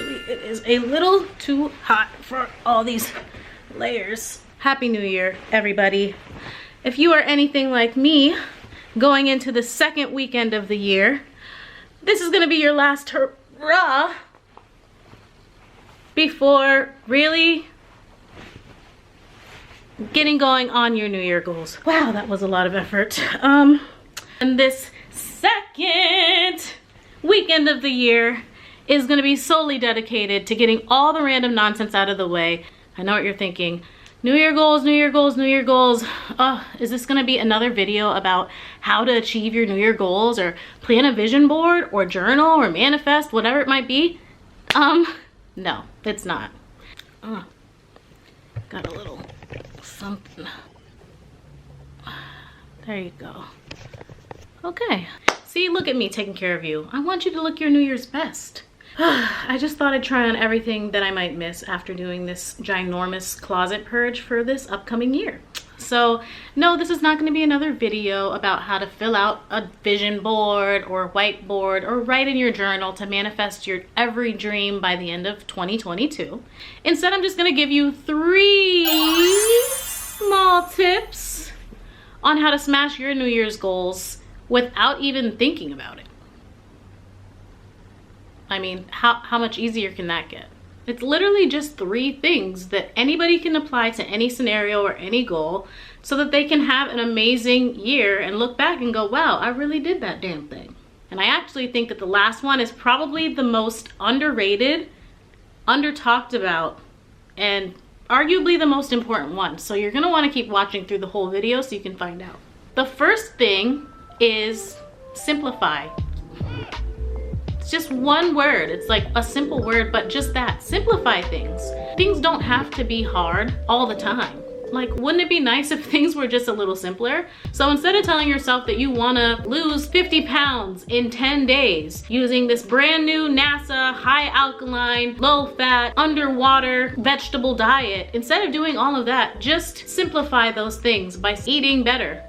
Actually, it is a little too hot for all these layers. Happy New Year, everybody. If you are anything like me, going into the second weekend of the year, this is gonna be your last hurrah before really getting going on your New Year goals. Wow, that was a lot of effort. And this second weekend of the year is gonna be solely dedicated to getting all the random nonsense out of the way. I know what you're thinking. New Year goals, New Year goals, New Year goals. Is this gonna be another video about how to achieve your New Year goals, or plan a vision board, or journal, or manifest, whatever it might be? No, it's not. Got a little something. There you go. Okay. See, look at me taking care of you. I want you to look your New Year's best. I just thought I'd try on everything that I might miss after doing this ginormous closet purge for this upcoming year. So no, this is not going to be another video about how to fill out a vision board or whiteboard or write in your journal to manifest your every dream by the end of 2022. Instead, I'm just going to give you 3 small tips on how to smash your New Year's goals without even thinking about it. I mean, how much easier can that get? It's literally just 3 things that anybody can apply to any scenario or any goal so that they can have an amazing year and look back and go, wow, I really did that damn thing. And I actually think that the last one is probably the most underrated, under talked about, and arguably the most important one. So you're gonna wanna keep watching through the whole video so you can find out. The first thing is simplify. Just one word. It's like a simple word, but just that. Simplify things. Things don't have to be hard all the time. Like, wouldn't it be nice if things were just a little simpler? So instead of telling yourself that you wanna lose 50 pounds in 10 days using this brand new NASA high alkaline, low fat, underwater vegetable diet, instead of doing all of that, just simplify those things by eating better.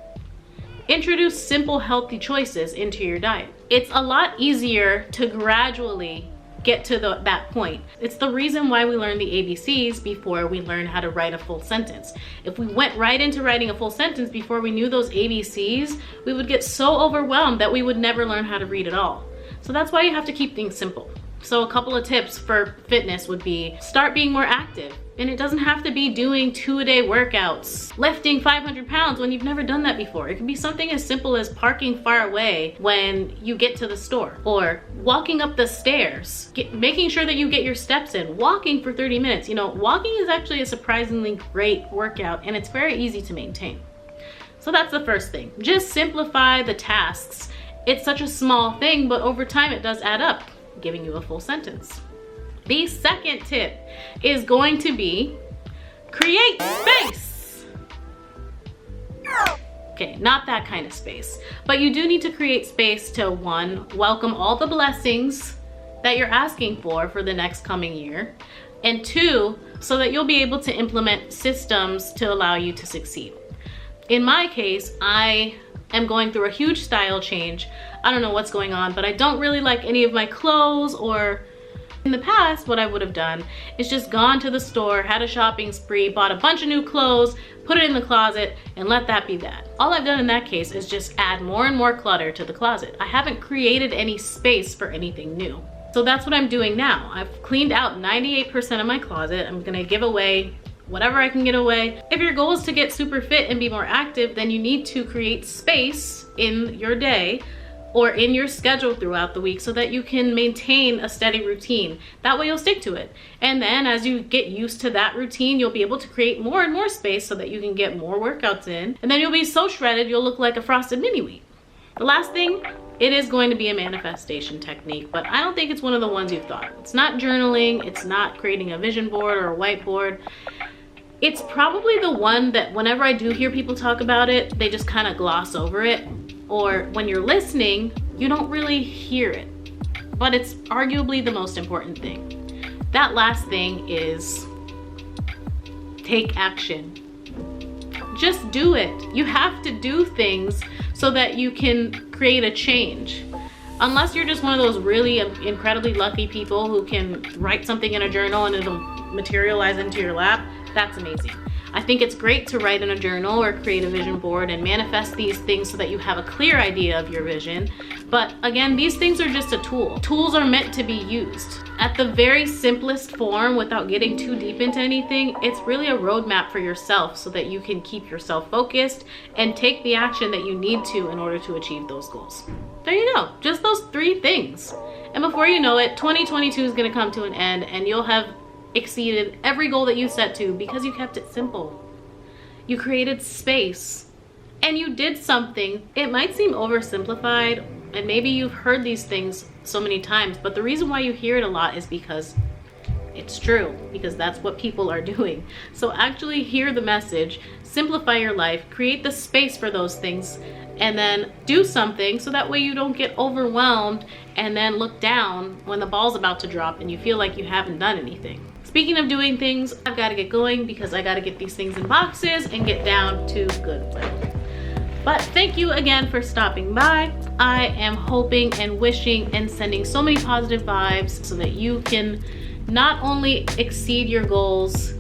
Introduce simple, healthy choices into your diet. It's a lot easier to gradually get to that point. It's the reason why we learn the ABCs before we learn how to write a full sentence. If we went right into writing a full sentence before we knew those ABCs, we would get so overwhelmed that we would never learn how to read at all. So that's why you have to keep things simple. So a couple of tips for fitness would be start being more active. And it doesn't have to be doing 2-a-day workouts, lifting 500 pounds when you've never done that before. It can be something as simple as parking far away when you get to the store, or walking up the stairs, making sure that you get your steps in, walking for 30 minutes. You know, walking is actually a surprisingly great workout, and it's very easy to maintain. So that's the first thing. Just simplify the tasks. It's such a small thing, but over time it does add up, giving you a full sentence. The second tip is going to be create space. Okay, not that kind of space, but you do need to create space to, 1, welcome all the blessings that you're asking for the next coming year, and 2, so that you'll be able to implement systems to allow you to succeed. In my case, I am going through a huge style change. I don't know what's going on, but I don't really like any of my clothes. Or in the past, what I would have done is just gone to the store, had a shopping spree, bought a bunch of new clothes, put it in the closet, and let that be that. All I've done in that case is just add more and more clutter to the closet. I haven't created any space for anything new. So that's what I'm doing now. I've cleaned out 98% of my closet. I'm gonna give away whatever I can get away. If your goal is to get super fit and be more active, then you need to create space in your day or in your schedule throughout the week so that you can maintain a steady routine. That way you'll stick to it. And then as you get used to that routine, you'll be able to create more and more space so that you can get more workouts in. And then you'll be so shredded, you'll look like a frosted mini wheat. The last thing, it is going to be a manifestation technique, but I don't think it's one of the ones you've thought. It's not journaling, it's not creating a vision board or a whiteboard. It's probably the one that whenever I do hear people talk about it, they just kind of gloss over it. Or when you're listening, you don't really hear it. But it's arguably the most important thing. That last thing is take action. Just do it. You have to do things so that you can create a change. Unless you're just one of those really incredibly lucky people who can write something in a journal and it'll materialize into your lap, that's amazing. I think it's great to write in a journal or create a vision board and manifest these things so that you have a clear idea of your vision. But again, these things are just a tool. Tools are meant to be used. At the very simplest form, without getting too deep into anything, it's really a roadmap for yourself so that you can keep yourself focused and take the action that you need to in order to achieve those goals. There you go, just those 3 things. And before you know it, 2022 is gonna come to an end and you'll have exceeded every goal that you set to because you kept it simple. You created space and you did something. It might seem oversimplified and maybe you've heard these things so many times, but the reason why you hear it a lot is because it's true, because that's what people are doing. So actually hear the message, simplify your life, create the space for those things, and then do something so that way you don't get overwhelmed and then look down when the ball's about to drop and you feel like you haven't done anything. Speaking of doing things, I've got to get going because I got to get these things in boxes and get down to Goodwill. But thank you again for stopping by. I am hoping and wishing and sending so many positive vibes so that you can not only exceed your goals,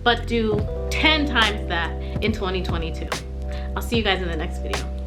but do 10 times that in 2022. I'll see you guys in the next video.